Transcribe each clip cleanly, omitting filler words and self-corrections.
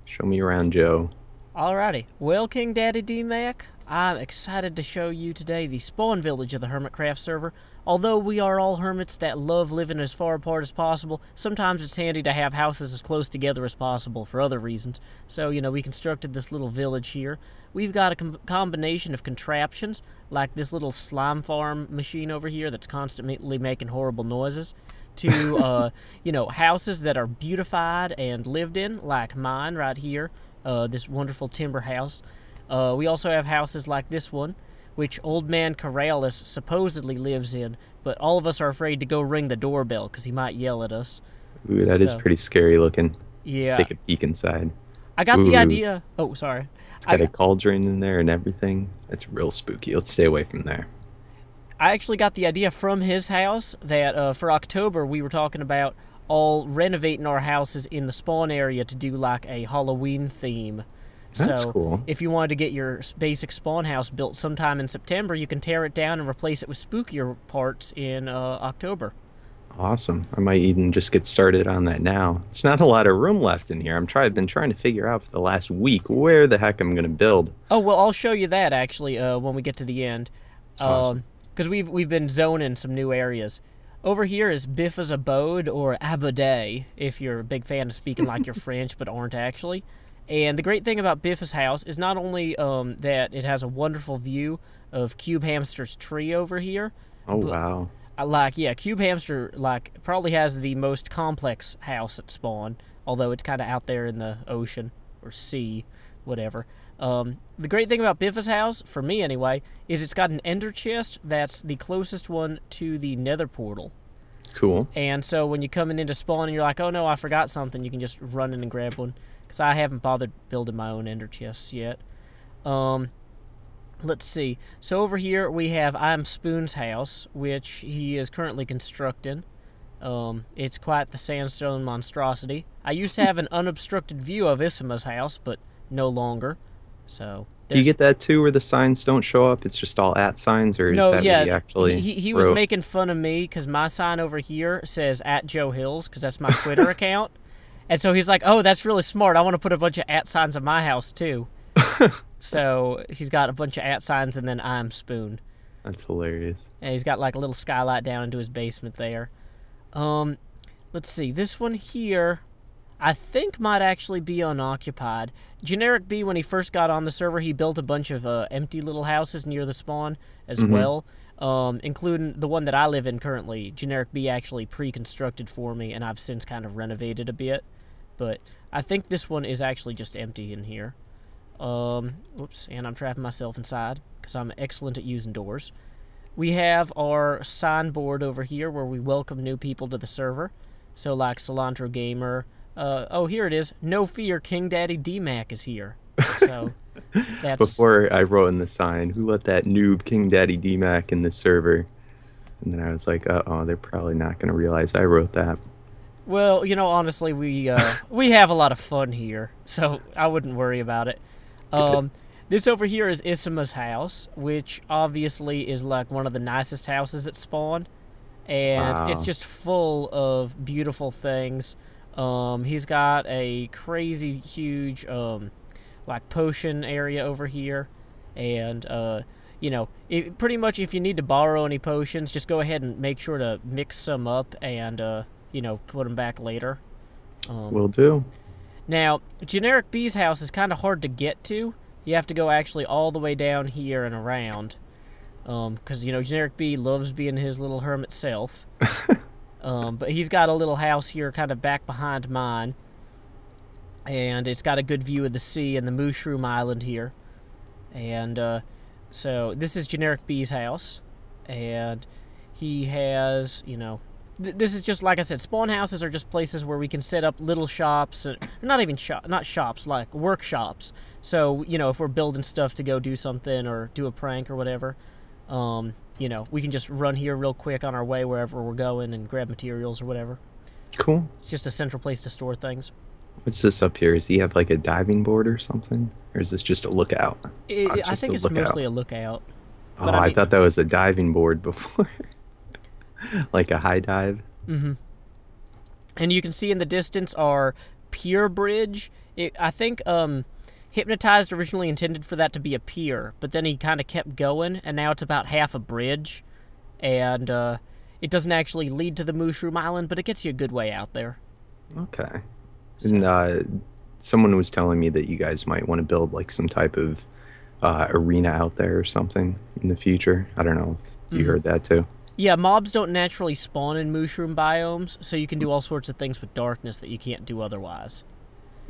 Show me around, Joe. Alrighty, well, KingDaddyDMAC, I'm excited to show you today the spawn village of the Hermitcraft server. Although we are all hermits that love living as far apart as possible, sometimes it's handy to have houses as close together as possible for other reasons. So, we constructed this little village here. We've got a combination of contraptions, like this little slime farm machine over here that's constantly making horrible noises, to, houses that are beautified and lived in, like mine right here. This wonderful timber house. We also have houses like this one, which Old Man Corrales supposedly lives in, but all of us are afraid to go ring the doorbell because he might yell at us. Ooh, that is pretty scary looking. Let's Yeah. take a peek inside. I got the Ooh, idea. Oh, sorry. it's got I, a cauldron in there and everything. It's real spooky. Let's stay away from there. I actually got the idea from his house that for October we were talking about all renovating our houses in the spawn area to do like a Halloween theme. That's So cool. if you wanted to get your basic spawn house built sometime in September, you can tear it down and replace it with spookier parts in October. Awesome. I might even just get started on that now. There's not a lot of room left in here. I've been trying to figure out for the last week where the heck I'm gonna build. Oh, well, I'll show you that actually when we get to the end. Awesome. Because we've been zoning some new areas. Over here is Biffa's abode, or Abode, if you're a big fan of speaking like you're French but aren't actually. And the great thing about Biffa's house is not only that it has a wonderful view of Cube Hamster's tree over here, Oh but wow. Cube Hamster probably has the most complex house at spawn, although it's kind of out there in the ocean or sea, whatever. The great thing about Biffa's house, for me anyway, is it's got an ender chest that's the closest one to the nether portal. Cool. And so when you're coming into spawn and you're like, oh no, I forgot something, you can just run in and grab one. Because I haven't bothered building my own ender chests yet. Let's see. So over here we have I'm Spoon's house, which he is currently constructing. It's quite the sandstone monstrosity. I used to have an unobstructed view of Isima's house, but no longer. So Do you get that too, where the signs don't show up? It's just all at signs, or is no, that yeah, what he actually he was wrote? making fun of me because my sign over here says at Joe Hills because that's my Twitter account, and so he's like, "Oh, that's really smart. I want to put a bunch of at signs on my house too." So he's got a bunch of at signs and then I'm Spoon, That's hilarious. and he's got like a little skylight down into his basement there. Let's see, this one here, I think might actually be unoccupied. Generic B, when he first got on the server, he built a bunch of empty little houses near the spawn as well, including the one that I live in currently. Generic B actually pre-constructed for me, and I've since kind of renovated a bit. But I think this one is actually just empty in here. Oops, and I'm trapping myself inside because I'm excellent at using doors. We have our signboard over here where we welcome new people to the server. So like Cilantro Gamer. Oh, here it is. No fear, KingDaddyDMAC is here. So that's... Before I wrote in the sign, who let that noob KingDaddyDMAC in the server? And then I was like, uh-oh, they're probably not going to realize I wrote that. Well, honestly, we have a lot of fun here, so I wouldn't worry about it. This over here is Isima's house, which obviously is like one of the nicest houses at spawn, and Wow. it's just full of beautiful things. He's got a crazy huge like potion area over here, and pretty much if you need to borrow any potions, just go ahead and make sure to mix some up and put them back later. Will do. Now, Generic B's house is kind of hard to get to. You have to go actually all the way down here and around. Because, Generic B loves being his little hermit self. But he's got a little house here kind of back behind mine. And it's got a good view of the sea and the Mushroom Island here. And so this is Generic B's house. And he has, this is just, like I said, spawn houses are just places where we can set up little shops, not shops, like workshops. So, if we're building stuff to go do something or do a prank or whatever, we can just run here real quick on our way wherever we're going and grab materials or whatever. Cool. It's just a central place to store things. What's this up here? Does he have like a diving board or something? Or is this just a lookout? I think it's mostly a lookout. Oh, But I thought that was a diving board before. Like a high dive. And you can see in the distance our pier bridge. I think Hypnotized originally intended for that to be a pier, but then he kind of kept going, and now it's about half a bridge. And it doesn't actually lead to the Mushroom Island, but it gets you a good way out there. Okay. So, And someone was telling me that you guys might want to build like some type of arena out there or something in the future. I don't know if you heard that too. yeah, mobs don't naturally spawn in mushroom biomes, so you can do all sorts of things with darkness that you can't do otherwise.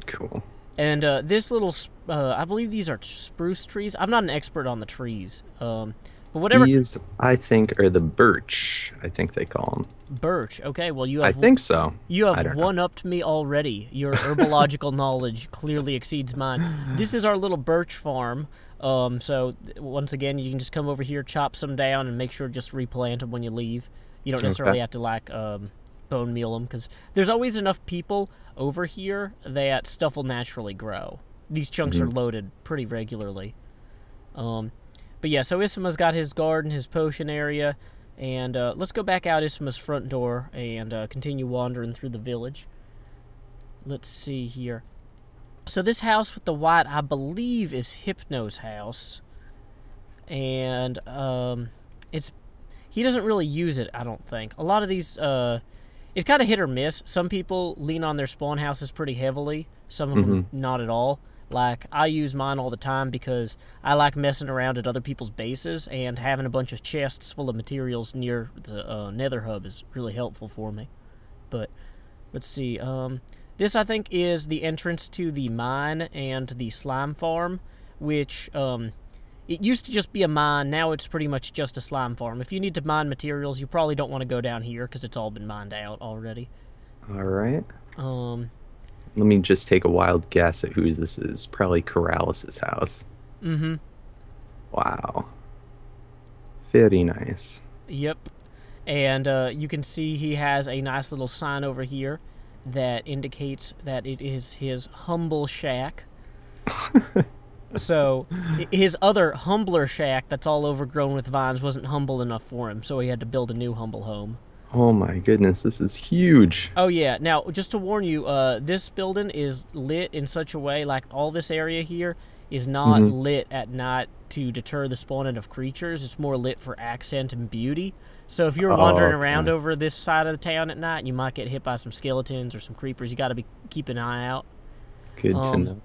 Cool. And this little, I believe these are spruce trees. I'm not an expert on the trees, but whatever. These, I think, are the birch. I think they call them. Birch. Okay, well you I have. think so. You I have don't know. one-upped me already. Your herbological knowledge clearly exceeds mine. This is our little birch farm. So once again, you can just come over here, chop some down, and make sure to just replant them when you leave. You don't necessarily have to like bone meal them, because there's always enough people over here that stuff will naturally grow. These chunks are loaded pretty regularly. But yeah, so Isma's got his garden, his potion area, and let's go back out Isma's front door and continue wandering through the village. Let's see here. So this house with the white, I believe, is Hypno's house, and he doesn't really use it, I don't think. A lot of these, it's kind of hit or miss. Some people lean on their spawn houses pretty heavily, some of them not at all. Like, I use mine all the time because I like messing around at other people's bases, and having a bunch of chests full of materials near the nether hub is really helpful for me. But, let's see, this, I think, is the entrance to the mine and the slime farm, which, it used to just be a mine, now it's pretty much just a slime farm. If you need to mine materials, you probably don't want to go down here, because it's all been mined out already. All right. Let me just take a wild guess at whose this is. Probably Corralis's house. Mm-hmm. Wow. Very nice. Yep. And you can see he has a nice little sign over here that indicates that it is his humble shack. So his other humbler shack that's all overgrown with vines wasn't humble enough for him, so he had to build a new humble home. Oh my goodness, this is huge. Oh yeah, now just to warn you, this building is lit in such a way, like all this area here is not lit at night to deter the spawning of creatures. It's more lit for accent and beauty. So if you're wandering around over this side of the town at night, you might get hit by some skeletons or some creepers. You got to keep an eye out. Good to know.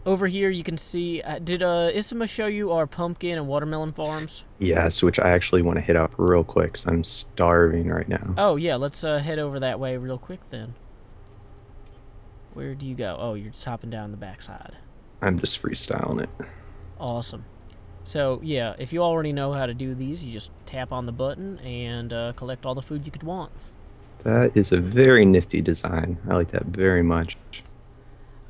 Over here you can see, did Isma show you our pumpkin and watermelon farms? Yes, which I actually want to hit up real quick, because I'm starving right now. Oh yeah, let's head over that way real quick then. Where do you go? Oh, you're just hopping down the backside. I'm just freestyling it. Awesome. So yeah, if you already know how to do these, you just tap on the button and collect all the food you could want. That is a very nifty design. I like that very much.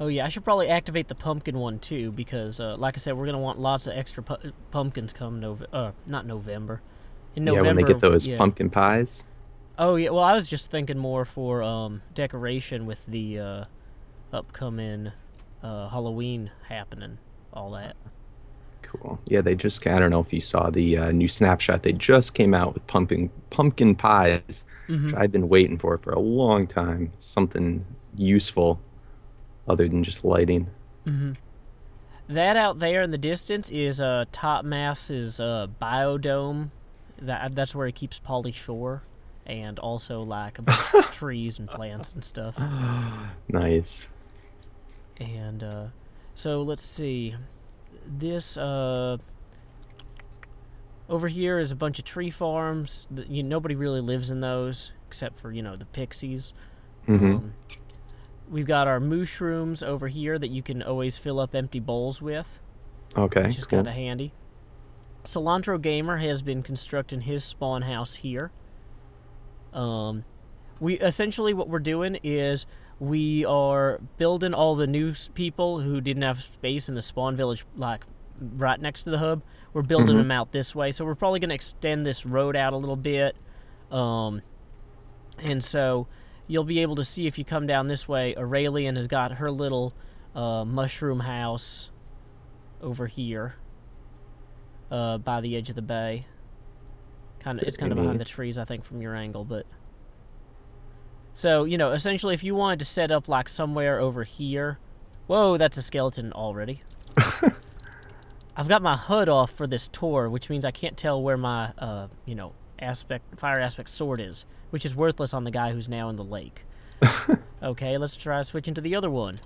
Oh yeah, I should probably activate the pumpkin one too, because like I said, we're gonna want lots of extra pumpkins come not November. In November, yeah, when they get those pumpkin pies. Oh yeah, well I was just thinking more for decoration with the upcoming Halloween happening, all that. Cool. Yeah, they just, I don't know if you saw the new snapshot. They just came out with pumpkin pies, which I've been waiting for a long time. Something useful other than just lighting. That out there in the distance is Top Mass's biodome. That's where he keeps Polly Shore, and also like a bunch of trees and plants and stuff. Nice. And so let's see. This over here is a bunch of tree farms. Nobody really lives in those except for the pixies. We've got our mushrooms over here that you can always fill up empty bowls with. Okay, which is kind of handy. Cilantro Gamer has been constructing his spawn house here. We essentially, what we're doing is we are building all the new people who didn't have space in the spawn village, like right next to the hub. We're building them out this way, so we're probably going to extend this road out a little bit. And so you'll be able to see, if you come down this way, Aurelian has got her little mushroom house over here by the edge of the bay. It's kind of behind the trees, I think, from your angle, but So, you know, essentially if you wanted to set up like somewhere over here... Whoa, that's a skeleton already. I've got my HUD off for this tour, which means I can't tell where my, you know, fire aspect sword is, which is worthless on the guy who's now in the lake. Okay, let's try switching to the other one.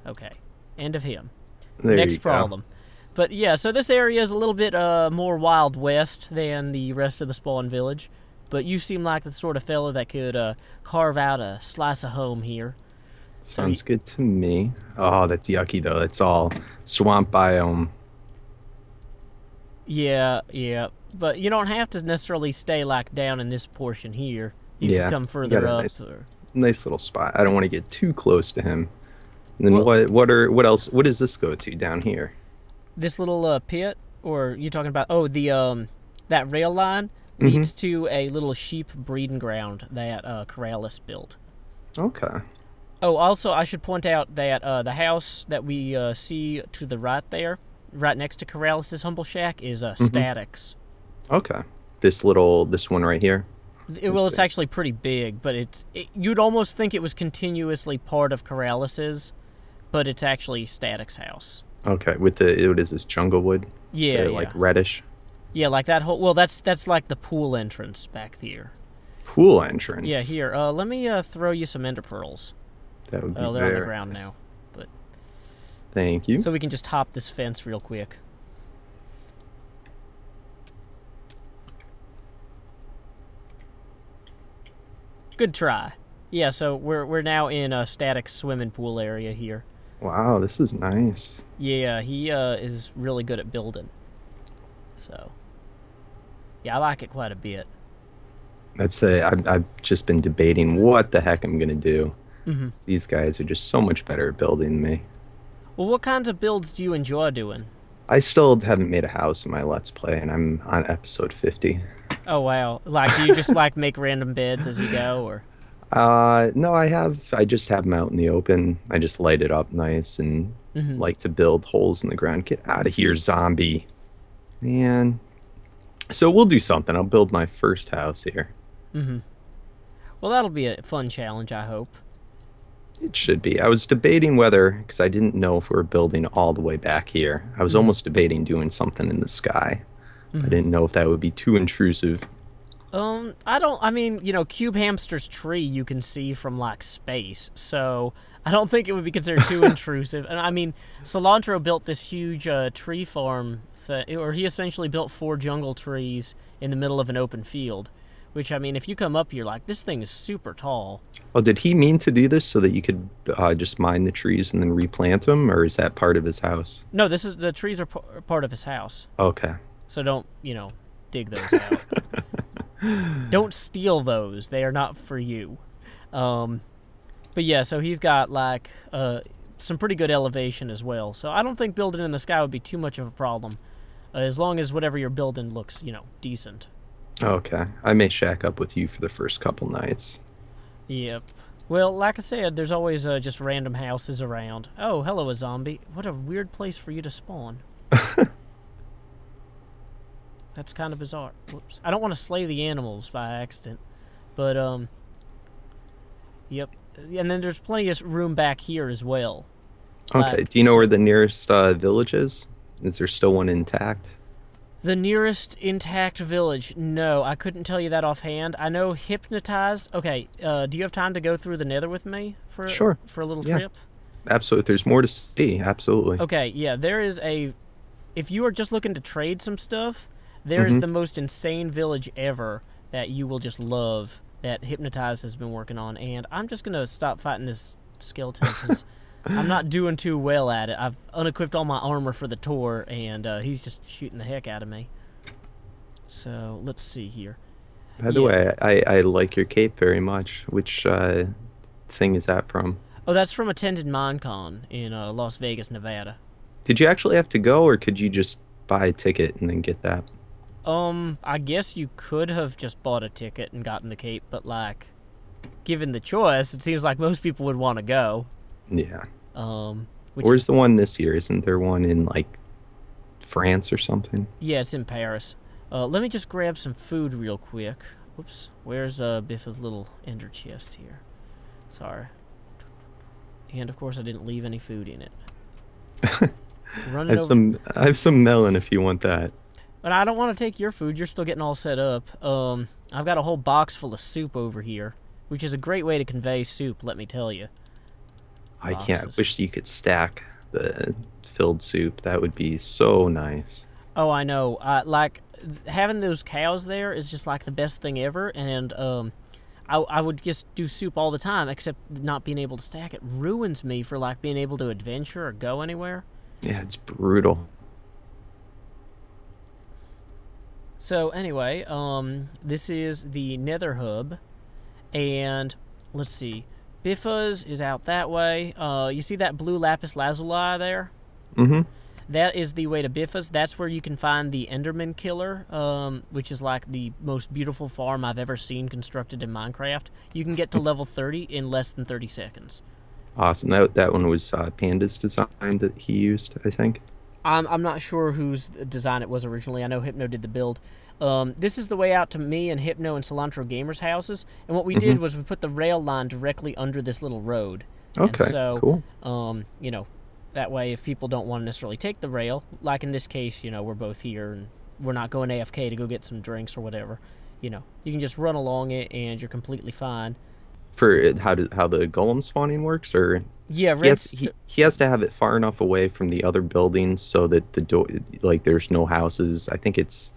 Okay, end of him. There Next you problem. Go. But yeah, so this area is a little bit more Wild West than the rest of the spawn village. But you seem like the sort of fella that could carve out a slice of home here. Sounds good to me. Oh, that's yucky though. That's all swamp biome. Yeah, yeah. But you don't have to necessarily stay like down in this portion here. You Yeah, can come further up. Nice little spot. I don't want to get too close to him. And then what else? What does this go to down here? This little pit, or you talking about? Oh, the that rail line leads to a little sheep breeding ground that Corrales built. Okay. Oh, also I should point out that the house that we see to the right there, right next to Corrales' humble shack, is Static's. Okay. This one right here. Well, it's actually pretty big, but you'd almost think it was continuously part of Corrales', but it's actually Static's house. Okay, what is this, jungle wood? Yeah, they're like reddish. Yeah, like that whole. Well, that's like the pool entrance back there. Pool entrance. Yeah, here. Let me throw you some ender pearls. That would be they're on the ground nice. now, but. Thank you. So we can just hop this fence real quick. Good try. Yeah, so we're now in a static swimming pool area here. Wow, this is nice. Yeah, he is really good at building. So, yeah, I like it quite a bit. I've just been debating what the heck I'm gonna do. These guys are just so much better at building than me. Well, what kinds of builds do you enjoy doing? I still haven't made a house in my Let's Play, and I'm on episode 50. Oh wow! Like, do you just like make random beds as you go, or? No, I just have them out in the open. I just light it up nice and like to build holes in the ground. Get out of here, zombie. Man. So we'll do something. I'll build my first house here. Well, that'll be a fun challenge, I hope. It should be. I was debating whether, because I didn't know if we were building all the way back here. I was almost debating doing something in the sky. I didn't know if that would be too intrusive. I mean, you know, Cube Hamster's tree you can see from, like, space, so I don't think it would be considered too intrusive. And, I mean, Cilantro built this huge tree farm, or he essentially built 4 jungle trees in the middle of an open field, which, I mean, if you come up here, like, this thing is super tall. Oh, did he mean to do this so that you could just mine the trees and then replant them, or is that part of his house? No, the trees are part of his house. Okay. So don't, you know, dig those out. Don't steal those. They are not for you. But yeah, so he's got, like, some pretty good elevation as well. So I don't think building in the sky would be too much of a problem, as long as whatever you're building looks, you know, decent. Okay. I may shack up with you for the first couple nights. Yep. Well, like I said, there's always just random houses around. Oh, hello, a zombie. What a weird place for you to spawn. That's kind of bizarre. Whoops. I don't want to slay the animals by accident. But, yep. And then there's plenty of room back here as well. Okay. Do you know where the nearest village is? Is there still one intact? The nearest intact village? No, I couldn't tell you that offhand. I know Hypnotized. Okay, do you have time to go through the nether with me for a little trip? Absolutely. There's more to see. Absolutely. Okay, yeah, there is a... If you are just looking to trade some stuff, there is the most insane village ever that you will just love that Hypnotized has been working on, and I'm just going to stop fighting this skeleton because I'm not doing too well at it. I've unequipped all my armor for the tour, and he's just shooting the heck out of me. So, let's see here. By the way, I like your cape very much. Which thing is that from? Oh, that's from Attended Minecon in Las Vegas, Nevada. Did you actually have to go, or could you just buy a ticket and then get that? I guess you could have just bought a ticket and gotten the cape, but, like, given the choice, it seems like most people would want to go. Yeah. Where's the one this year? Isn't there one in, like, France or something? Yeah, it's in Paris. Let me just grab some food real quick. Whoops. Where's Biff's little ender chest here? Sorry. And of course I didn't leave any food in it. I Running have over. I have some melon if you want that. But I don't want to take your food. You're still getting all set up. I've got a whole box full of soup over here, which is a great way to convey soup, let me tell you. I can't. I wish you could stack the filled soup. That would be so nice. Oh, I know. Like, having those cows there is just, like, the best thing ever, and, I would just do soup all the time, except not being able to stack it ruins me for, like, being able to adventure or go anywhere. Yeah, it's brutal. So, anyway, this is the Nether Hub, and, let's see, Biffa's is out that way. You see that blue lapis lazuli there? Mm-hmm. That is the way to Biffa's. That's where you can find the Enderman Killer, which is like the most beautiful farm I've ever seen constructed in Minecraft. You can get to level 30 in less than 30 seconds. Awesome. That one was Panda's design that he used, I think. I'm not sure whose design it was originally. I know Hypno did the build. This is the way out to me and Hypno and Cilantro Gamers' houses. And what we did was we put the rail line directly under this little road. Okay, and so, cool. You know, that way if people don't want to necessarily take the rail, like in this case, you know, we're both here and we're not going AFK to go get some drinks or whatever. You know, you can just run along it and you're completely fine. For how the golem spawning works, or yeah, he has to have it far enough away from the other buildings so that the door, like, there's no houses. I think it's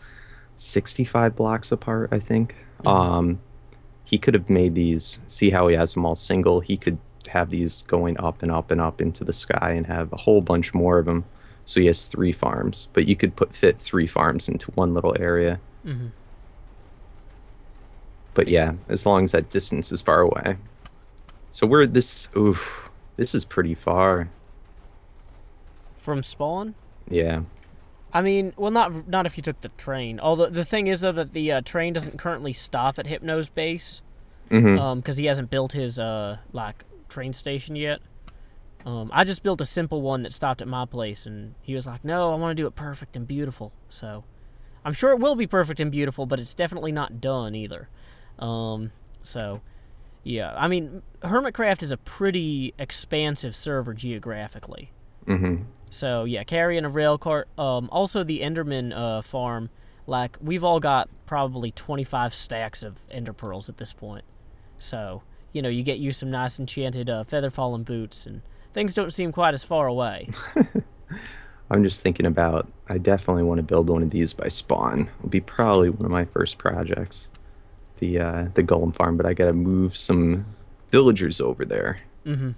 65 blocks apart. I think he could have made these. See how he has them all single? He could have these going up and up and up into the sky and have a whole bunch more of them. So he has 3 farms, but you could fit 3 farms into one little area. But yeah, as long as that distance is far away. So we're this is pretty far. From spawn? Yeah. I mean, well, not if you took the train. Although the thing is, though, that the train doesn't currently stop at Hypno's base. Because he hasn't built his, like, train station yet. I just built a simple one that stopped at my place, and he was like, no, I want to do it perfect and beautiful. So, I'm sure it will be perfect and beautiful, but it's definitely not done either. So, yeah. I mean, Hermitcraft is a pretty expansive server geographically. So, yeah, carrying a rail cart. Also, the Enderman farm, like, we've all got probably 25 stacks of Ender Pearls at this point. So, you know, you get you some nice enchanted feather fallen boots, and things don't seem quite as far away. I'm just thinking about, I definitely want to build one of these by spawn. It'll be probably one of my first projects. The golem farm, but I gotta move some villagers over there in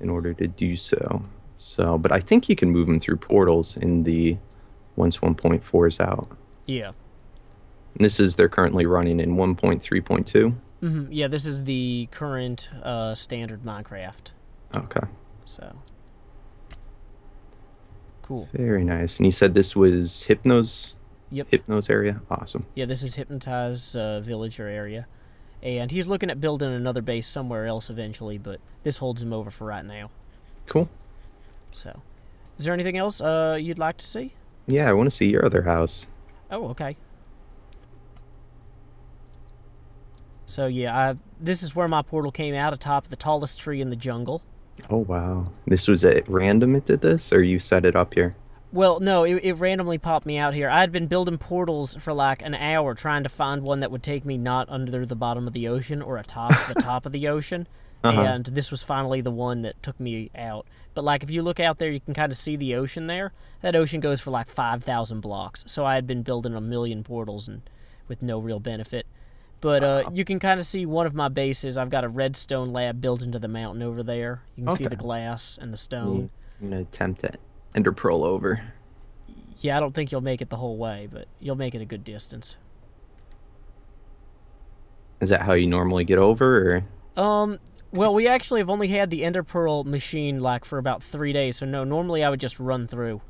order to do so. So, but I think you can move them through portals in the once 1.4 is out. Yeah. And this is, they're currently running in 1.3.2. Yeah, this is the current standard Minecraft. Okay. So. Cool. Very nice. And you said this was Hypno's? Yep. Hypno's area? Awesome. Yeah, this is Hypnotize's villager area. And he's looking at building another base somewhere else eventually, but this holds him over for right now. Cool. So, is there anything else you'd like to see? Yeah, I want to see your other house. Oh, okay. So, yeah, this is where my portal came out atop the tallest tree in the jungle. Oh, wow. This was at random it did this, or you set it up here? Well, no, it randomly popped me out here. I had been building portals for like an hour trying to find one that would take me not under the bottom of the ocean or atop the top of the ocean. And this was finally the one that took me out. But like if you look out there, you can kind of see the ocean there. That ocean goes for like 5,000 blocks. So I had been building a million portals and with no real benefit. But you can kind of see one of my bases. I've got a redstone lab built into the mountain over there. You can see the glass and the stone. I'm going to attempt it. Ender Pearl over. Yeah, I don't think you'll make it the whole way, but you'll make it a good distance. Is that how you normally get over, or? Well, we actually have only had the Ender Pearl machine, like, for about 3 days, so no, normally I would just run through.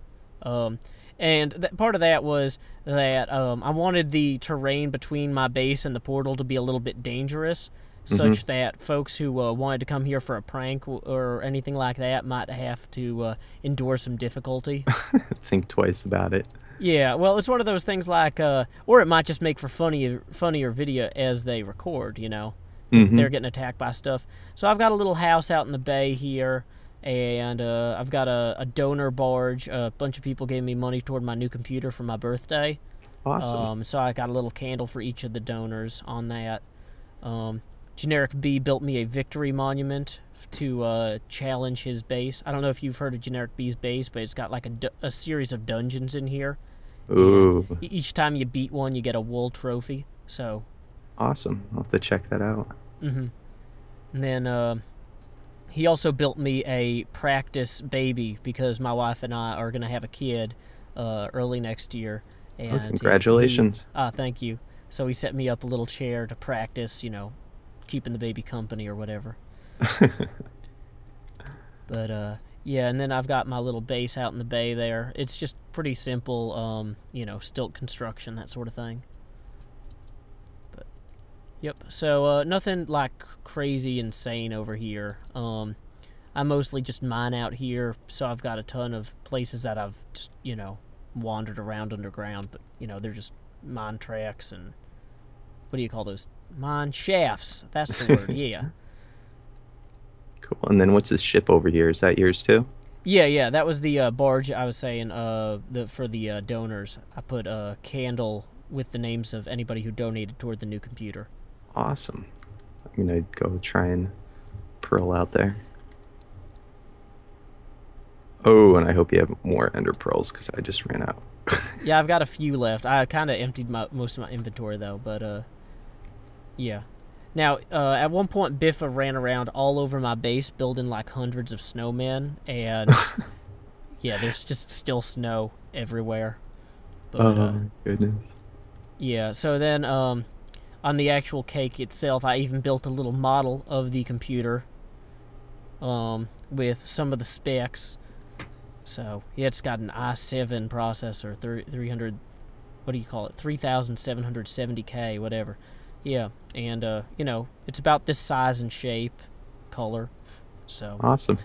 And part of that was that I wanted the terrain between my base and the portal to be a little bit dangerous, such that folks who wanted to come here for a prank or anything like that might have to endure some difficulty. Think twice about it. Yeah, well, it's one of those things like, or it might just make for funnier video as they record, you know. because they're getting attacked by stuff. So I've got a little house out in the bay here, and I've got a donor barge. A bunch of people gave me money toward my new computer for my birthday. Awesome. So I got a little candle for each of the donors on that. Generic B built me a victory monument to challenge his base. I don't know if you've heard of Generic B's base, but it's got like a series of dungeons in here. Ooh. Each time you beat one, you get a wool trophy. So Awesome. I'll have to check that out. And then he also built me a practice baby because my wife and I are going to have a kid early next year. And congratulations. Thank you. So he set me up a little chair to practice, keeping the baby company or whatever. But yeah, and then I've got my little base out in the bay there. It's just pretty simple, stilt construction, that sort of thing. But yep. So nothing like crazy insane over here. I mostly just mine out here, so I've got a ton of places that I've just, wandered around underground, but they're just mine tracks and what do you call those? Mine shafts. That's the word. Yeah. Cool. And then what's this ship over here? Is that yours too? Yeah. That was the barge I was saying. For the donors, I put a candle with the names of anybody who donated toward the new computer. Awesome. I'm gonna go try and pearl out there. Oh, and I hope you have more ender pearls because I just ran out. Yeah, I've got a few left. I kind of emptied most of my inventory though, but yeah. Now, at one point, Biffa ran around all over my base building like hundreds of snowmen, and yeah, there's just still snow everywhere. But, oh, goodness. Yeah, so then on the actual cake itself, I even built a little model of the computer with some of the specs. So, yeah, it's got an i7 processor, 300, what do you call it, 3770K, whatever. Yeah, and, it's about this size and shape, color. So, awesome.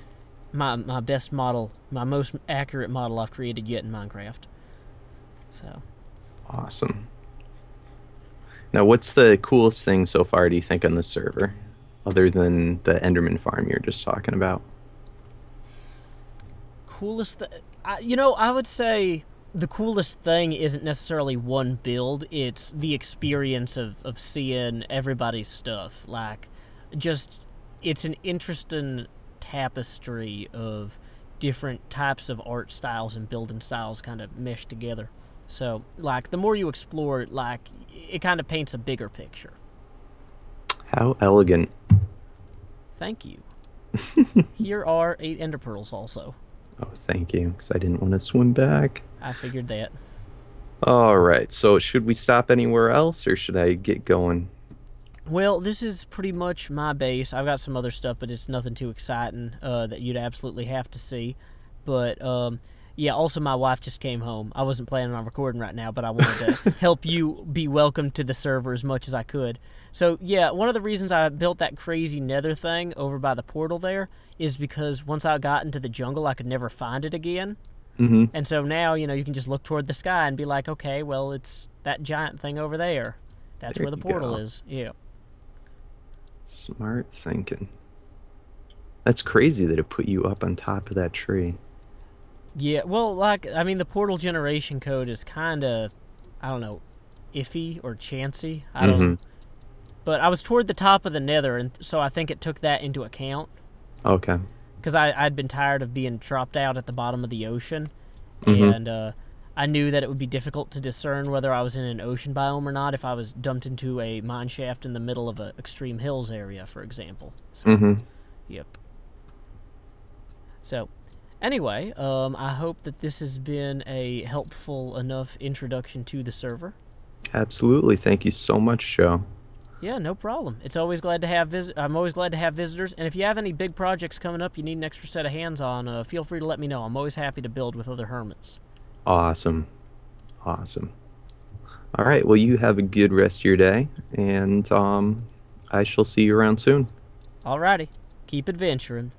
My best model, my most accurate model I've created yet in Minecraft. So. Awesome. Now, what's the coolest thing so far, do you think, on the server, other than the Enderman farm you're just talking about? Coolest I would say the coolest thing isn't necessarily one build, it's the experience of seeing everybody's stuff. Like, just, it's an interesting tapestry of different types of art styles and building styles kind of meshed together. So, like, the more you explore, like, it kind of paints a bigger picture. How elegant. Thank you. Here are 8 ender pearls also. Oh, thank you, because I didn't want to swim back. I figured that. All right, so should we stop anywhere else, or should I get going? Well, this is pretty much my base. I've got some other stuff, but it's nothing too exciting that you'd absolutely have to see. But, yeah, also my wife just came home. I wasn't planning on recording right now, but I wanted to help you be welcome to the server as much as I could. So, yeah, one of the reasons I built that crazy nether thing over by the portal there is because once I got into the jungle, I could never find it again. And so now, you can just look toward the sky and be like, okay, well, it's that giant thing over there. That's where the portal is. Yeah. Smart thinking. That's crazy that it put you up on top of that tree. Yeah, well, the portal generation code is kind of, I don't know, iffy or chancy. I don't know. But I was toward the top of the nether, and so I think it took that into account. Okay. Because I'd been tired of being dropped out at the bottom of the ocean, and I knew that it would be difficult to discern whether I was in an ocean biome or not if I was dumped into a mine shaft in the middle of an extreme hills area, for example. So, yep. So, anyway, I hope that this has been a helpful enough introduction to the server. Absolutely. Thank you so much, Joe. Yeah, no problem. It's always glad to have I'm always glad to have visitors, and if you have any big projects coming up you need an extra set of hands on, feel free to let me know. I'm always happy to build with other hermits. Awesome. Awesome. All right, well, you have a good rest of your day, and I shall see you around soon. Alrighty. Keep adventuring.